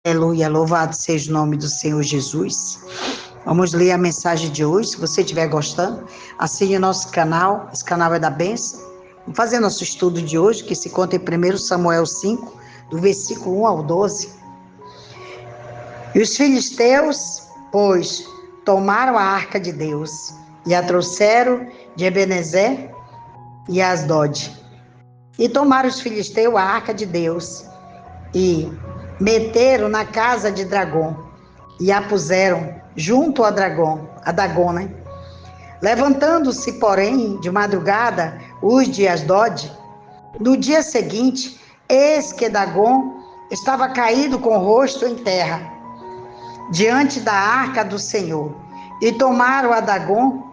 Aleluia, louvado seja o nome do Senhor Jesus. Vamos ler a mensagem de hoje. Se você estiver gostando, assine o nosso canal. Esse canal é da bênção. Vamos fazer nosso estudo de hoje, que se conta em 1 Samuel 5, do versículo 1 ao 12. E os filisteus, pois, tomaram a arca de Deus e a trouxeram de Ebenezer e Asdod. E tomaram os filisteus a arca de Deus e meteram na casa de Dagom e a puseram junto a Dagom, né? Levantando-se, porém, de madrugada, os de Asdod, no dia seguinte, eis que Dagom estava caído com o rosto em terra, diante da arca do Senhor. E tomaram a Dagom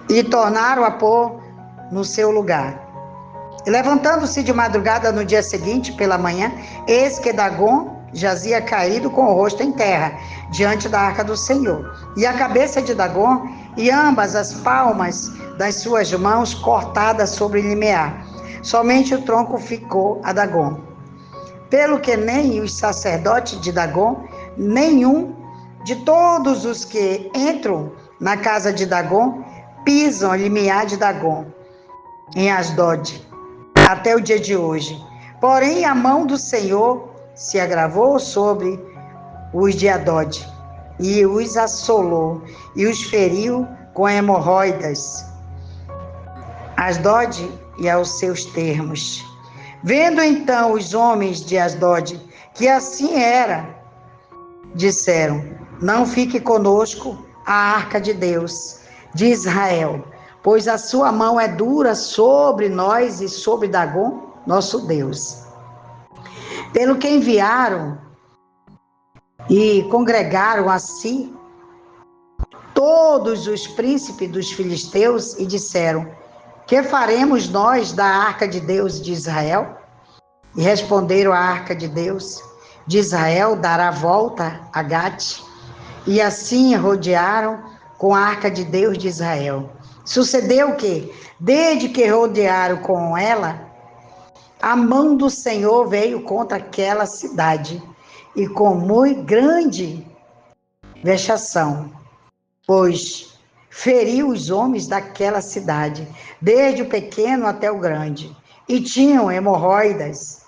e tornaram a pôr no seu lugar. E levantando-se de madrugada no dia seguinte, pela manhã, eis que Dagom jazia caído com o rosto em terra, diante da arca do Senhor. E a cabeça de Dagom e ambas as palmas das suas mãos cortadas sobre o limiar. Somente o tronco ficou a Dagom. Pelo que nem os sacerdotes de Dagom, nenhum de todos os que entram na casa de Dagom, pisam o limiar de Dagom, em Asdod, até o dia de hoje. Porém, a mão do Senhor se agravou sobre os de Asdod, e os assolou, e os feriu com hemorroidas, Asdod e aos seus termos. Vendo então os homens de Asdod que assim era, disseram: não fique conosco a arca de Deus de Israel, pois a sua mão é dura sobre nós e sobre Dagom, nosso Deus. Pelo que enviaram e congregaram a si todos os príncipes dos filisteus e disseram: que faremos nós da arca de Deus de Israel? E responderam: a arca de Deus de Israel dará volta a Gate. E assim rodearam com a arca de Deus de Israel. Sucedeu que, desde que rodearam com ela, a mão do Senhor veio contra aquela cidade, e com muito grande vexação, pois feriu os homens daquela cidade, desde o pequeno até o grande, e tinham hemorroidas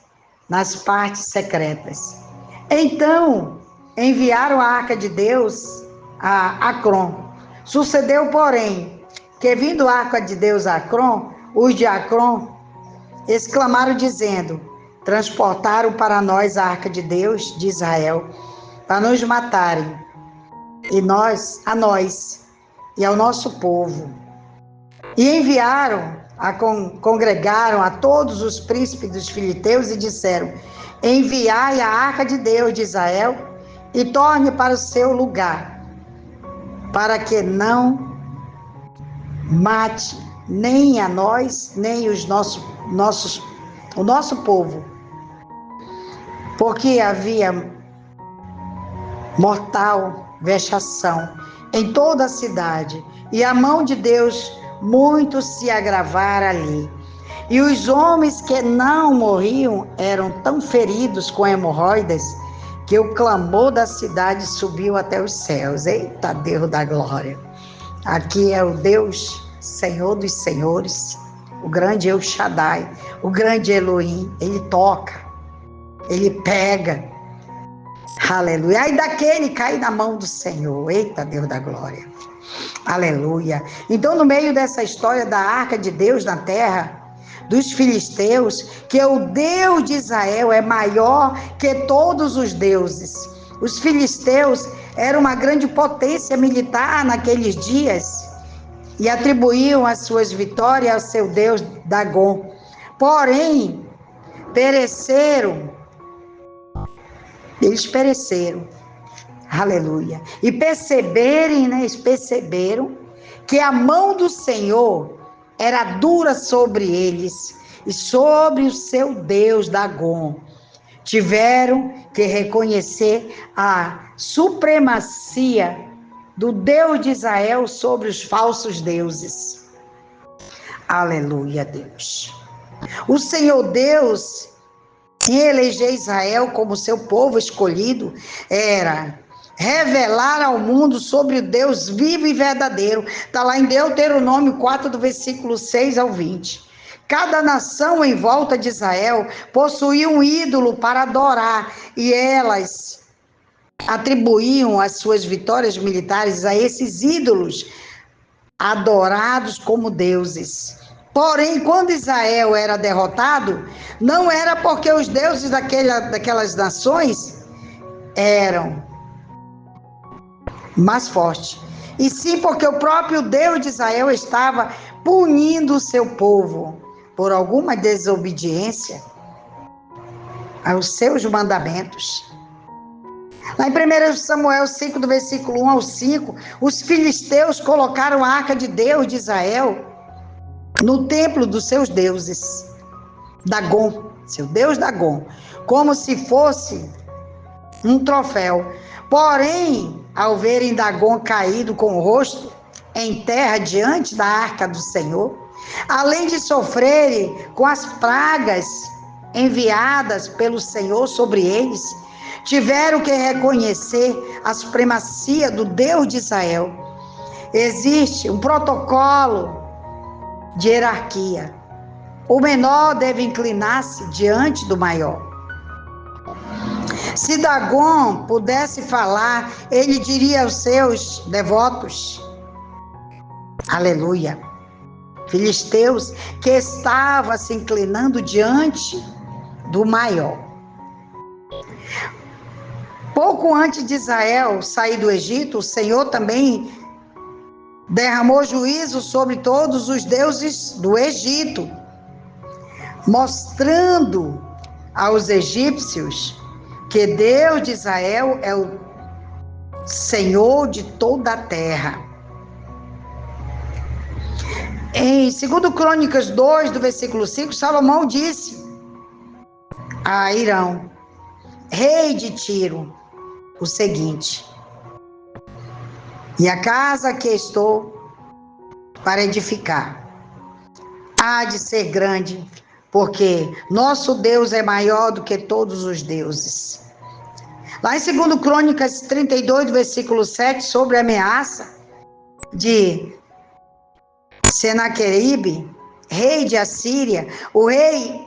nas partes secretas. Então enviaram a arca de Deus a Acrom. Sucedeu, porém, que vindo a arca de Deus a Acrom, os de Acrom exclamaram dizendo: transportaram para nós a arca de Deus de Israel, para nos matarem, e nós e ao nosso povo. E enviaram, congregaram a todos os príncipes dos filisteus e disseram: enviai a arca de Deus de Israel e torne para o seu lugar, para que não mate nem a nós, nem o nosso povo, porque havia mortal vexação em toda a cidade, e a mão de Deus muito se agravara ali. E os homens que não morriam eram tão feridos com hemorroidas que o clamor da cidade subiu até os céus. Eita, Deus da glória! Aqui é o Deus, Senhor dos senhores, o grande El Shaddai, o grande Elohim. Ele toca, ele pega. Aleluia. Aí daquele cai na mão do Senhor. Eita, Deus da glória. Aleluia. Então, no meio dessa história da arca de Deus na terra, dos filisteus, que o Deus de Israel é maior que todos os deuses. Os filisteus eram uma grande potência militar naqueles dias e atribuíam as suas vitórias ao seu Deus Dagom. Porém, eles pereceram. Aleluia. E perceberam que a mão do Senhor era dura sobre eles e sobre o seu Deus Dagom. Tiveram que reconhecer a supremacia do Deus de Israel sobre os falsos deuses. Aleluia, Deus. O Senhor Deus em eleger Israel como seu povo escolhido era revelar ao mundo sobre o Deus vivo e verdadeiro. Está lá em Deuteronômio 4, do versículo 6 ao 20. Cada nação em volta de Israel possuía um ídolo para adorar, e elas atribuíam as suas vitórias militares a esses ídolos, adorados como deuses. Porém, quando Israel era derrotado, não era porque os deuses daquelas nações eram mais fortes, e sim porque o próprio Deus de Israel estava punindo o seu povo por alguma desobediência aos seus mandamentos. Lá em 1 Samuel 5, do versículo 1 ao 5, os filisteus colocaram a arca de Deus de Israel no templo dos seus deuses, Dagom, seu deus Dagom, como se fosse um troféu. Porém, ao verem Dagom caído com o rosto em terra diante da arca do Senhor, além de sofrerem com as pragas enviadas pelo Senhor sobre eles, tiveram que reconhecer a supremacia do Deus de Israel. Existe um protocolo de hierarquia. O menor deve inclinar-se diante do maior. Se Dagom pudesse falar, ele diria aos seus devotos, aleluia, filisteus, que estava se inclinando diante do maior. Pouco antes de Israel sair do Egito, o Senhor também derramou juízo sobre todos os deuses do Egito, mostrando aos egípcios que Deus de Israel é o Senhor de toda a terra. Em 2 Crônicas 2, do versículo 5, Salomão disse a Irão, rei de Tiro, o seguinte: e a casa que estou para edificar há de ser grande, porque nosso Deus é maior do que todos os deuses. Lá em 2 Crônicas 32, do versículo 7, sobre a ameaça de Senaqueribe, rei de Assíria, o rei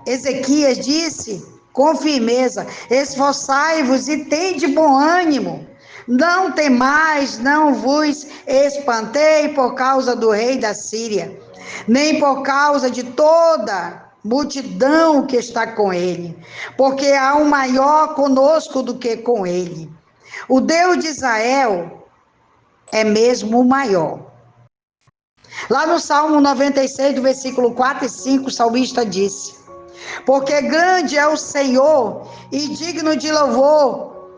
Ezequias disse com firmeza: esforçai-vos e tende bom ânimo, não temais, não vos espantei por causa do rei da Síria, nem por causa de toda multidão que está com ele, porque há um maior conosco do que com ele. O Deus de Israel é mesmo o maior. Lá no Salmo 96, do versículo 4 e 5, o salmista disse: porque grande é o Senhor e digno de louvor,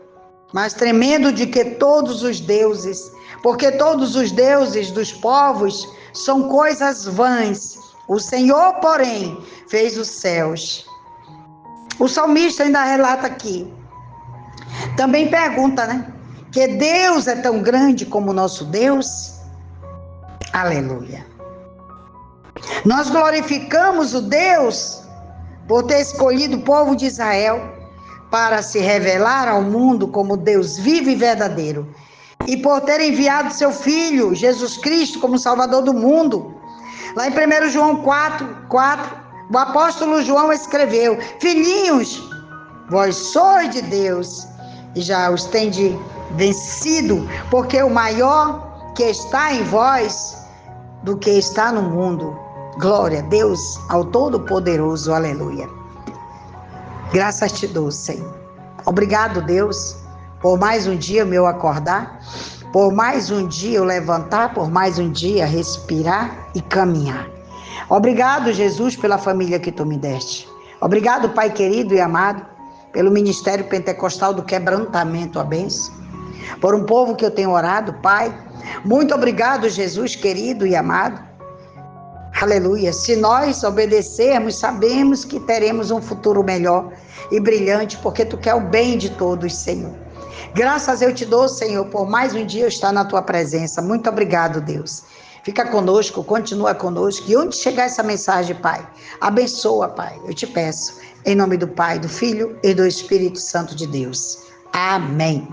mas tremendo de que todos os deuses, porque todos os deuses dos povos são coisas vãs. O Senhor, porém, fez os céus. O salmista ainda relata aqui, também pergunta, né? Que Deus é tão grande como o nosso Deus? Aleluia. Nós glorificamos o Deus por ter escolhido o povo de Israel para se revelar ao mundo como Deus vivo e verdadeiro, e por ter enviado seu Filho, Jesus Cristo, como Salvador do mundo. Lá em 1 João 4, o apóstolo João escreveu: filhinhos, vós sois de Deus e já os tendes vencido, porque o maior que está em vós do que está no mundo. Glória a Deus, ao Todo-Poderoso, aleluia. Graças te dou, Senhor. Obrigado, Deus, por mais um dia meu acordar, por mais um dia eu levantar, por mais um dia respirar e caminhar. Obrigado, Jesus, pela família que tu me deste. Obrigado, Pai querido e amado, pelo Ministério Pentecostal do Quebrantamento, a bênção. Por um povo que eu tenho orado, Pai. Muito obrigado, Jesus querido e amado. Aleluia. Se nós obedecermos, sabemos que teremos um futuro melhor e brilhante, porque tu quer o bem de todos, Senhor. Graças eu te dou, Senhor, por mais um dia eu estar na tua presença. Muito obrigado, Deus. Fica conosco, continua conosco. E onde chegar essa mensagem, Pai, abençoa, Pai. Eu te peço, em nome do Pai, do Filho e do Espírito Santo de Deus. Amém.